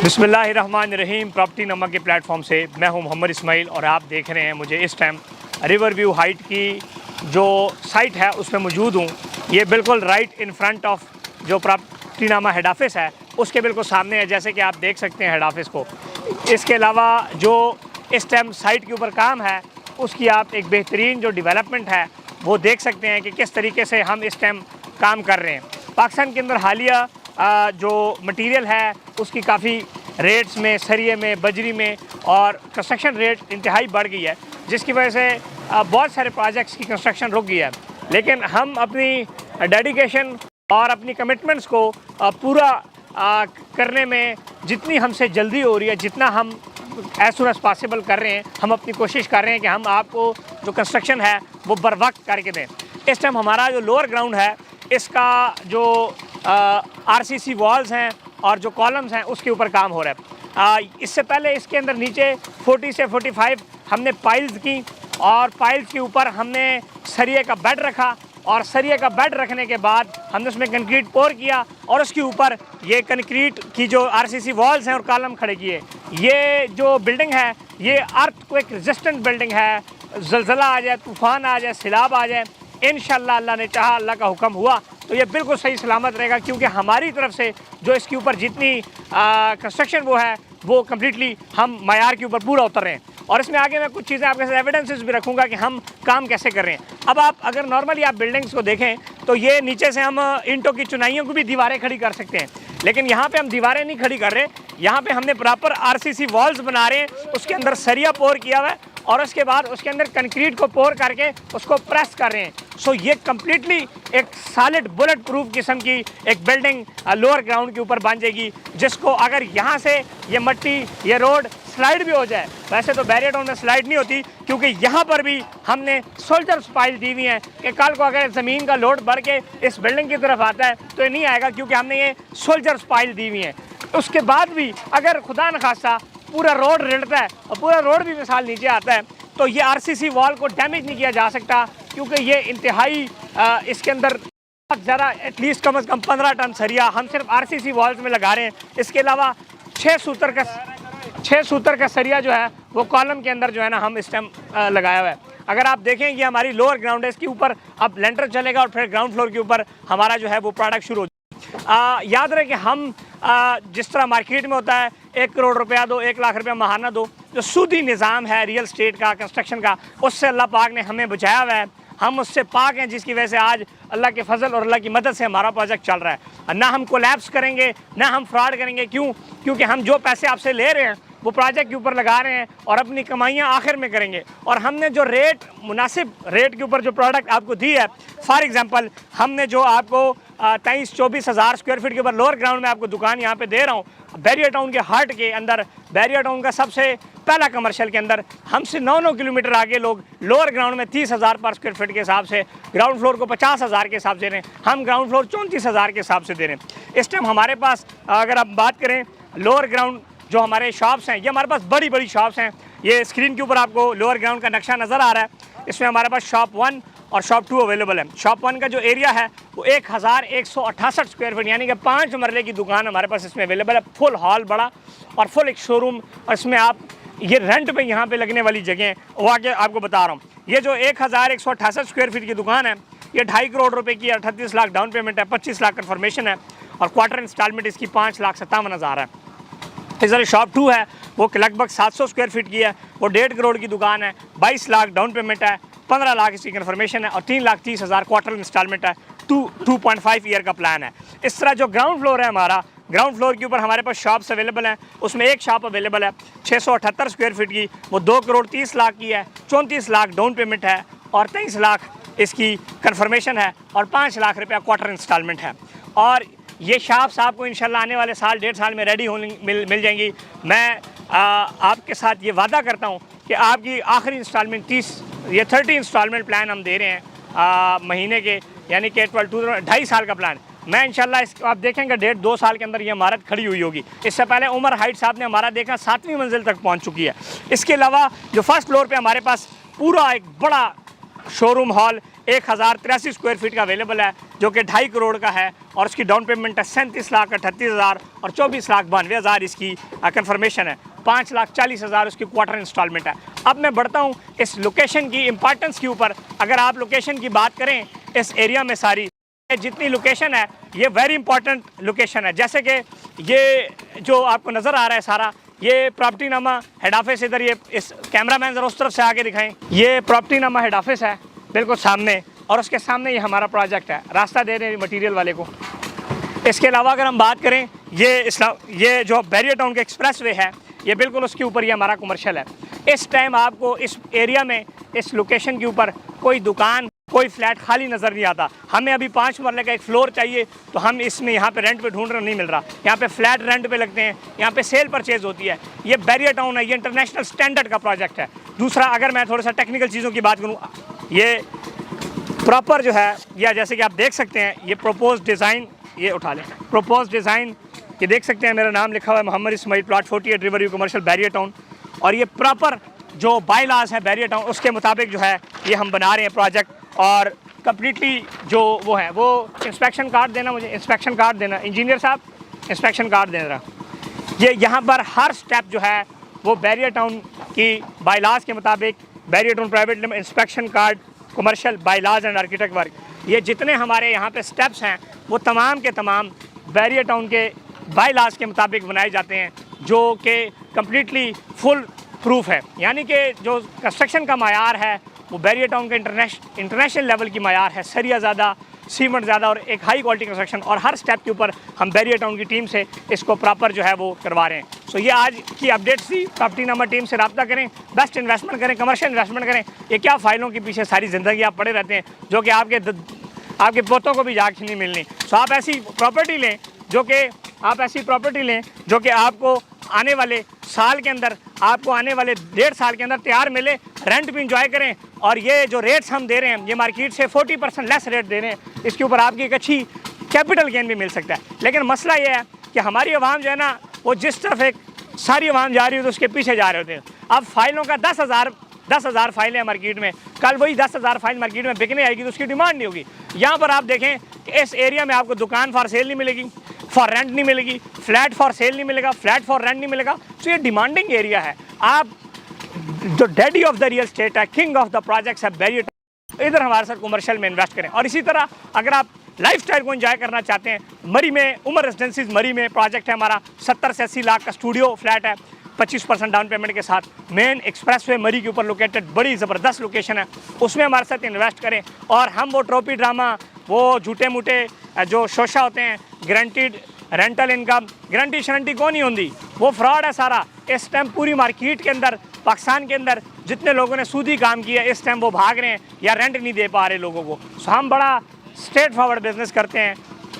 बिस्मिल्लाहिर्रहमानिर्रहीम। प्रॉपर्टी नमा के प्लेटफॉर्म से मैं हूं मोहम्मद इस्माइल और आप देख रहे हैं मुझे इस टाइम रिवर व्यू हाइट की जो साइट है उसमें मौजूद हूं। ये बिल्कुल राइट इन फ्रंट ऑफ जो प्रॉपर्टी नमा हेड ऑफिस है उसके बिल्कुल सामने है, जैसे कि आप देख सकते हैं हेड ऑफिस को। इसके अलावा जो इस टाइम साइट के ऊपर काम है उसकी आप एक बेहतरीन जो डेवलपमेंट है वो देख सकते हैं कि किस तरीके से हम इस टाइम काम कर रहे हैं। पाकिस्तान के अंदर हालिया जो मटेरियल है उसकी काफ़ी रेट्स में, सरिये में, बजरी में और कंस्ट्रक्शन रेट इंतहाई बढ़ गई है, जिसकी वजह से बहुत सारे प्रोजेक्ट्स की कंस्ट्रक्शन रुक गई है। लेकिन हम अपनी डेडिकेशन और अपनी कमिटमेंट्स को पूरा करने में जितनी हमसे जल्दी हो रही है, जितना हम एज सुन एज पॉसिबल कर रहे हैं, हम अपनी कोशिश कर रहे हैं कि हम आपको जो कंस्ट्रक्शन है वो बर वक्त करके दें। इस टाइम हमारा जो लोअर ग्राउंड है इसका जो आरसीसी वॉल्स हैं और जो कॉलम्स हैं उसके ऊपर काम हो रहा है। इससे पहले इसके अंदर नीचे 40 से 45 हमने पाइल्स की और पाइल्स के ऊपर हमने सरिये का बेड रखा और सरिये का बेड रखने के बाद हमने उसमें कंक्रीट पोर किया और उसके ऊपर ये कंक्रीट की जो आरसीसी वॉल्स हैं और कॉलम खड़े किए। ये जो बिल्डिंग है ये अर्थक्वेक रेजिस्टेंट बिल्डिंग है। ज़लज़ला आ जाए, तूफ़ान आ जाए, सैलाब आ जाए, इंशाअल्लाह अल्लाह ने चाहा, अल्लाह का हुक्म हुआ तो ये बिल्कुल सही सलामत रहेगा, क्योंकि हमारी तरफ से जो इसके ऊपर जितनी कंस्ट्रक्शन वो है वो कम्प्लीटली हम मयार के ऊपर पूरा उतर रहे हैं। और इसमें आगे मैं कुछ चीज़ें आपके साथ एविडेंसेस भी रखूँगा कि हम काम कैसे कर रहे हैं। अब आप अगर नॉर्मली आप बिल्डिंग्स को देखें तो ये नीचे से हम ईंटों की चुनाइयों को भी दीवारें खड़ी कर सकते हैं, लेकिन यहाँ पे हम दीवारें नहीं खड़ी कर रहे। यहाँ पे हमने प्रॉपर आरसीसी वॉल्स बना रहे हैं, उसके अंदर सरिया पोर किया हुआ है और उसके बाद उसके अंदर कंक्रीट को पोर करके उसको प्रेस कर रहे हैं। सो ये कम्प्लीटली एक सॉलिड बुलेट प्रूफ किस्म की एक बिल्डिंग लोअर ग्राउंड के ऊपर बन जाएगी, जिसको अगर यहाँ से ये मट्टी, ये रोड स्लाइड भी हो जाए, वैसे तो बैरियर टाउन में स्लाइड नहीं होती क्योंकि यहाँ पर भी हमने सोल्जर पाइल दी हुई हैं कि कल को अगर ज़मीन का लोड बढ़ के इस बिल्डिंग की तरफ आता है तो ये नहीं आएगा, क्योंकि हमने ये सोल्जर पाइल दी हुई हैं। उसके बाद भी अगर खुदा न खास्ता पूरा रोड रिड़ता है और पूरा रोड भी मिसाल नीचे आता है तो ये आरसीसी वॉल को डैमेज नहीं किया जा सकता, क्योंकि ये इंतहाई इसके अंदर बहुत ज़्यादा एटलीस्ट कम से कम 15 टन सरिया हम सिर्फ आरसीसी वॉल्स में लगा रहे हैं। इसके अलावा 6 सूतर का सरिया जो है वो कॉलम के अंदर जो है ना हम इस टाइम लगाया हुआ है। अगर आप देखें ये हमारी लोअर ग्राउंड है, इसके ऊपर अब लेंटर चलेगा और फिर ग्राउंड फ्लोर के ऊपर हमारा जो है वो प्रोडक्ट शुरू हो जाएगा। याद रहे कि हम जिस तरह मार्केट में होता है 1 करोड़ रुपया दो, 1 लाख रुपया महाना दो, जो सूदी निज़ाम है रियल स्टेट का, कंस्ट्रक्शन का, उससे अल्लाह पाक ने हमें बचाया हुआ है। हम उससे पाक हैं, जिसकी वजह से आज अल्लाह के फजल और अल्लाह की मदद से हमारा प्रोजेक्ट चल रहा है। ना हम कोलैप्स करेंगे, ना हम फ्रॉड करेंगे। क्यों? क्योंकि हम जो पैसे आपसे ले रहे हैं वो प्रोजेक्ट के ऊपर लगा रहे हैं और अपनी कमाइयाँ आखिर में करेंगे। और हमने जो रेट, मुनासिब रेट के ऊपर जो प्रोडक्ट आपको दी है, फॉर एग्जांपल हमने जो आपको 23-24 हज़ार स्क्वायर फीट के ऊपर लोअर ग्राउंड में आपको दुकान यहाँ पे दे रहा हूँ, बैरियर टाउन के हार्ट के अंदर, बैरियर टाउन का सबसे पहला कमर्शियल के अंदर हमसे 9 किलोमीटर आगे लोग लोअर ग्राउंड में 30,000 पर स्क्वायर फीट के हिसाब से, ग्राउंड फ्लोर को 50,000 के हिसाब से दे रहे हैं। हम ग्राउंड फ्लोर 34,000 के हिसाब से दे रहे हैं। इस टाइम हमारे पास अगर आप बात करें लोअर ग्राउंड जो हमारे शॉप्स हैं, ये हमारे पास बड़ी बड़ी शॉप्स हैं। ये स्क्रीन के ऊपर आपको लोअर ग्राउंड का नक्शा नज़र आ रहा है। इसमें हमारे पास शॉप 1 और शॉप 2 अवेलेबल है। शॉप 1 का जो एरिया है वो 1168 स्क्वायर फीट, यानी कि 5 मरले की दुकान हमारे पास इसमें अवेलेबल है। फुल हॉल बड़ा और फुल एक शोरूम, और इसमें आप ये रेंट पे यहाँ पे लगने वाली जगह वो आके आपको बता रहा हूँ। ये जो 1168 स्क्वायर फीट की दुकान है ये 2.5 करोड़ रुपए की, 38 लाख डाउन पेमेंट है, 25 लाख कन्फर्मेशन है और क्वार्टर इंस्टॉलमेंट इसकी 5,57,000 है। इस तरह शॉप 2 है वो लगभग 700 स्क्वायर फीट की है, वो 1.5 करोड़ की दुकान है, 22 लाख डाउन पेमेंट है, 15 लाख इसकी कन्फर्मेशन है और 3,30,000 क्वार्टर इंस्टॉलमेंट है। 2.5 ईयर का प्लान है। इस तरह जो ग्राउंड फ्लोर है हमारा, ग्राउंड फ्लोर के ऊपर हमारे पास शॉप्स अवेलेबल हैं। उसमें एक शॉप अवेलेबल है 678 स्क्वायर फीट की, वो 2 करोड़ 30 लाख की है, 34 लाख डाउन पेमेंट है और 23 लाख इसकी कन्फर्मेशन है और 5 लाख रुपया क्वार्टर इंस्टॉलमेंट है। और ये शॉप्स आपको इंशाल्लाह आने वाले साल 1.5 साल में रेडी मिल जाएंगी। मैं आपके साथ ये वादा करता हूँ कि आपकी आखिरी इंस्टॉलमेंट 30 इंस्टॉलमेंट प्लान हम दे रहे हैं महीने के, यानी कि 2.5 साल का प्लान। मैं इंशाल्लाह इसको आप देखेंगे 1.5-2 साल के अंदर ये इमारत खड़ी हुई होगी। इससे पहले उमर हाइट साहब ने हमारा देखा 7वीं मंजिल तक पहुँच चुकी है। इसके अलावा जो फर्स्ट फ्लोर पर हमारे पास पूरा एक बड़ा शोरूम हॉल 1083 स्क्वायर फीट का अवेलेबल है, जो कि 2.5 करोड़ का है, और उसकी डाउन पेमेंट है 37,38,000 और 24,92,000 इसकी कंफर्मेशन है। 5,40,000 उसकी क्वार्टर इंस्टॉलमेंट है। अब मैं बढ़ता हूँ इस लोकेशन की इंपॉर्टेंस के ऊपर। अगर आप लोकेशन की बात करें इस एरिया में, सारी जितनी लोकेशन है ये वेरी इंपॉर्टेंट लोकेशन है। जैसे कि ये जो आपको नज़र आ रहा है सारा, ये प्रॉपर्टी नामा हेड ऑफिस, इधर ये इस कैमरा मैन ज़रा उस तरफ से आके दिखाएं, ये प्रॉपर्टी नामा हेड ऑफिस है बिल्कुल सामने, और उसके सामने ये हमारा प्रोजेक्ट है। रास्ता दे रहे हैं मटीरियल वाले को। इसके अलावा अगर हम बात करें, ये जो बैरियर टाउन का एक्सप्रेस वे है, ये बिल्कुल उसके ऊपर ये हमारा कमर्शियल है। इस टाइम आपको इस एरिया में, इस लोकेशन के ऊपर कोई दुकान, कोई फ्लैट खाली नज़र नहीं आता। हमें अभी 5 मरले का एक फ्लोर चाहिए तो हम इसमें यहाँ पे रेंट पे ढूंढ रहे, नहीं मिल रहा। यहाँ पे फ्लैट रेंट पे लगते हैं, यहाँ पे सेल परचेज होती है। ये बैरियर टाउन है, ये इंटरनेशनल स्टैंडर्ड का प्रोजेक्ट है। दूसरा, अगर मैं थोड़ा सा टेक्निकल चीज़ों की बात करूँ, ये प्रॉपर जो है, या जैसे कि आप देख सकते हैं, ये प्रोपोज डिज़ाइन, ये उठा लें, प्रोपोज डिज़ाइन, ये देख सकते हैं मेरा नाम लिखा हुआ है Mohammed Ismail, plot 48 river view commercial barrier town. और ये प्रॉपर जो बायलाज है बैरियर टाउन, उसके मुताबिक जो है ये हम बना रहे हैं प्रोजेक्ट। और कम्प्लीटली जो वो है, वो इंस्पेक्शन कार्ड देना, मुझे इंस्पेक्शन कार्ड देना, इंजीनियर साहब इंस्पेक्शन कार्ड देना। ये यहाँ पर हर स्टेप जो है वो बैरियर टाउन की बायलाज के मुताबिक, barrier town private limited inspection card, commercial bylaws and architect work, ये जितने हमारे यहाँ पे स्टेप्स हैं वो तमाम के तमाम बैरियर टाउन के बायलाज के मुताबिक बनाए जाते हैं, जो कि कम्प्लीटली फुल प्रूफ है। यानी कि जो कंस्ट्रक्शन का मायार है वो बैरियर टाउन का इंटरनेशनल लेवल की मायार है। सरिया ज़्यादा, सीमेंट ज़्यादा और एक हाई क्वालिटी कंस्ट्रक्शन, और हर स्टेप के ऊपर हम बैरियर टाउन की टीम से इसको प्रॉपर जो है वो करवा रहे हैं। सो ये आज की अपडेट्स थी। प्रॉपर्टी नामा टीम से रब्ता करें, बेस्ट इन्वेस्टमेंट करें, कमर्शियल इन्वेस्टमेंट करें। ये क्या फ़ाइलों के पीछे सारी ज़िंदगी आप पड़े रहते हैं, जो कि आपके पोतों को भी जाके नहीं मिलनी। सो आप ऐसी प्रॉपर्टी लें जो कि आपको आने वाले साल के अंदर, आपको आने वाले 1.5 साल के अंदर तैयार मिले, रेंट भी इंजॉय करें। और ये जो रेट्स हम दे रहे हैं, ये मार्केट से 40% लेस रेट दे रहे हैं। इसके ऊपर आपकी एक अच्छी कैपिटल गेन भी मिल सकता है। लेकिन मसला ये है कि हमारी आवाम जो है ना, वो जिस तरफ एक सारी आवाम जा रही है तो उसके पीछे जा रहे होते हैं। अब फाइलों का 10,000 फाइलें हैं मार्केट में, कल वही 10,000 फाइल मार्केट में बिकने आएगी तो उसकी डिमांड नहीं होगी। यहाँ पर आप देखें कि इस एरिया में आपको दुकान फॉर सेल नहीं मिलेगी, फॉर रेंट नहीं मिलेगी, फ्लैट फॉर सेल नहीं मिलेगा, फ्लैट फॉर रेंट नहीं मिलेगा। तो ये डिमांडिंग एरिया है। आप जो daddy of the real estate है, किंग ऑफ द प्रोजेक्ट्स है बैरियर टाउन, इधर हमारे साथ कमर्शियल में इन्वेस्ट करें। और इसी तरह अगर आप लाइफस्टाइल को एंजॉय करना चाहते हैं, मरी में उमर रेजिडेंसीज मरी में प्रोजेक्ट है हमारा, 70 से 80 लाख का स्टूडियो फ्लैट है, 25% डाउन पेमेंट के साथ, मेन एक्सप्रेस वे मरी के ऊपर लोकेटेड, बड़ी ज़बरदस्त लोकेशन है, उसमें हमारे साथ इन्वेस्ट करें। और हम वो ट्रॉफी ड्रामा, वो झूठे मूठे जो शोशा होते हैं, गारंटीड रेंटल इनकम, गारंटी शरंटी कौन नहीं होती, वो फ्रॉड है सारा। इस टाइम पूरी मार्केट के अंदर, पाकिस्तान के अंदर जितने लोगों ने सूदी काम किया, इस टाइम वो भाग रहे हैं या रेंट नहीं दे पा रहे लोगों को। सो हम बड़ा स्ट्रेट फॉरवर्ड बिजनेस करते हैं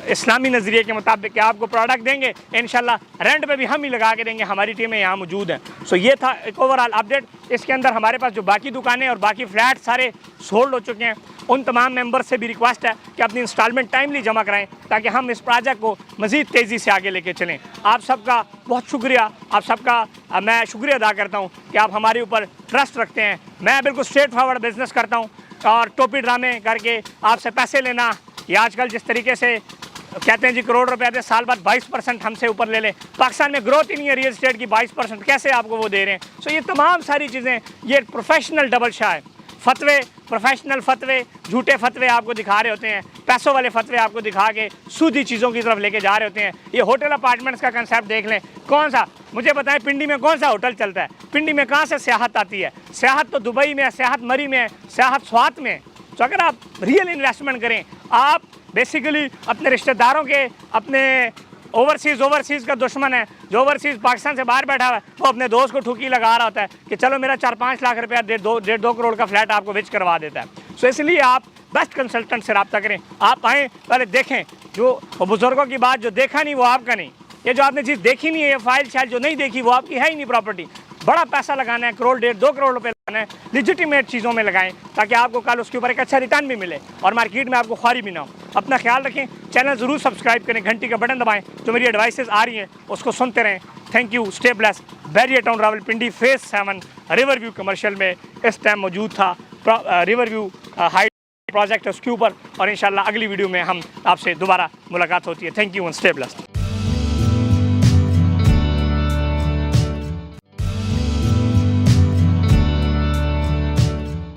इस्लामी नज़रिए के मुताबिक कि आपको प्रोडक्ट देंगे, इंशाल्लाह रेंट पे भी हम ही लगा के देंगे, हमारी टीमें यहाँ मौजूद हैं। सो ये था एक ओवरऑल अपडेट। इसके अंदर हमारे पास जो बाकी दुकानें और बाकी फ्लैट सारे सोल्ड हो चुके हैं, उन तमाम मेंबर से भी रिक्वेस्ट है कि अपनी इंस्टॉलमेंट टाइमली जमा कराएं, ताकि हम इस प्रोजेक्ट को मज़ीद तेज़ी से आगे लेके चलें। आप सबका बहुत शुक्रिया, आप सबका मैं शुक्रिया अदा करता हूँ कि आप हमारे ऊपर ट्रस्ट रखते हैं। मैं बिल्कुल स्ट्रेट फॉरवर्ड बिजनेस करता हूँ, और टोपी ड्रामे करके आपसे पैसे लेना, या आजकल जिस तरीके से कहते हैं जी करोड़ रुपए आते साल बाद 22% हमसे ऊपर ले लें, पाकिस्तान में ग्रोथ ही नहीं है रियल एस्टेट की, 22% कैसे आपको वो दे रहे हैं। सो ये तमाम सारी चीज़ें, ये प्रोफेशनल डबल शाह है। फतवे, प्रोफेशनल फतवे, झूठे फतवे आपको दिखा रहे होते हैं, पैसों वाले फतवे आपको दिखा के सूदी चीज़ों की तरफ लेके जा रहे होते हैं। ये होटल अपार्टमेंट्स का कंसेप्ट देख लें, कौन सा, मुझे बताएं पिंडी में कौन सा होटल चलता है, पिंडी में कहाँ से सियाहत आती है? सियाहत तो दुबई में है, सियाहत मरी में है, सियाहत स्वात में है। तो अगर आप रियल इन्वेस्टमेंट करें, आप बेसिकली अपने रिश्तेदारों के, अपने ओवरसीज़ का दुश्मन है जो ओवरसीज़ पाकिस्तान से बाहर बैठा हुआ है, वो अपने दोस्त को ठुकी लगा रहा होता है कि चलो मेरा 4-5 लाख रुपया 1.5-2 करोड़ का फ्लैट आपको बेच करवा देता है। सो इसलिए आप बेस्ट कंसल्टेंट से रब्ता करें, आप आएँ, पहले देखें। जो बुज़ुर्गों की बात, जो देखा नहीं वो आपका नहीं, ये जो आपने चीज़ देखी नहीं है, ये फाइल शायद जो नहीं देखी वो आपकी है ही नहीं प्रॉपर्टी। बड़ा पैसा लगाना है, करोड़ 1.5-2 करोड़ रुपए लगाना है, लिजिटिमेट चीज़ों में लगाएं, ताकि आपको कल उसके ऊपर एक अच्छा रिटर्न भी मिले और मार्केट में आपको ख्वारी भी ना हो। अपना ख्याल रखें, चैनल ज़रूर सब्सक्राइब करें, घंटी का बटन दबाएं, जो मेरी एडवाइसेस आ रही हैं उसको सुनते रहें। Thank you, stay blessed. Barrier town Rawalpindi phase 7 river view commercial में इस टाइम मौजूद था रिवर व्यू हाइट प्रोजेक्ट है उसके ऊपर, और इंशाल्लाह अगली वीडियो में हम आपसे दोबारा मुलाकात होती है। Thank you and stay blessed.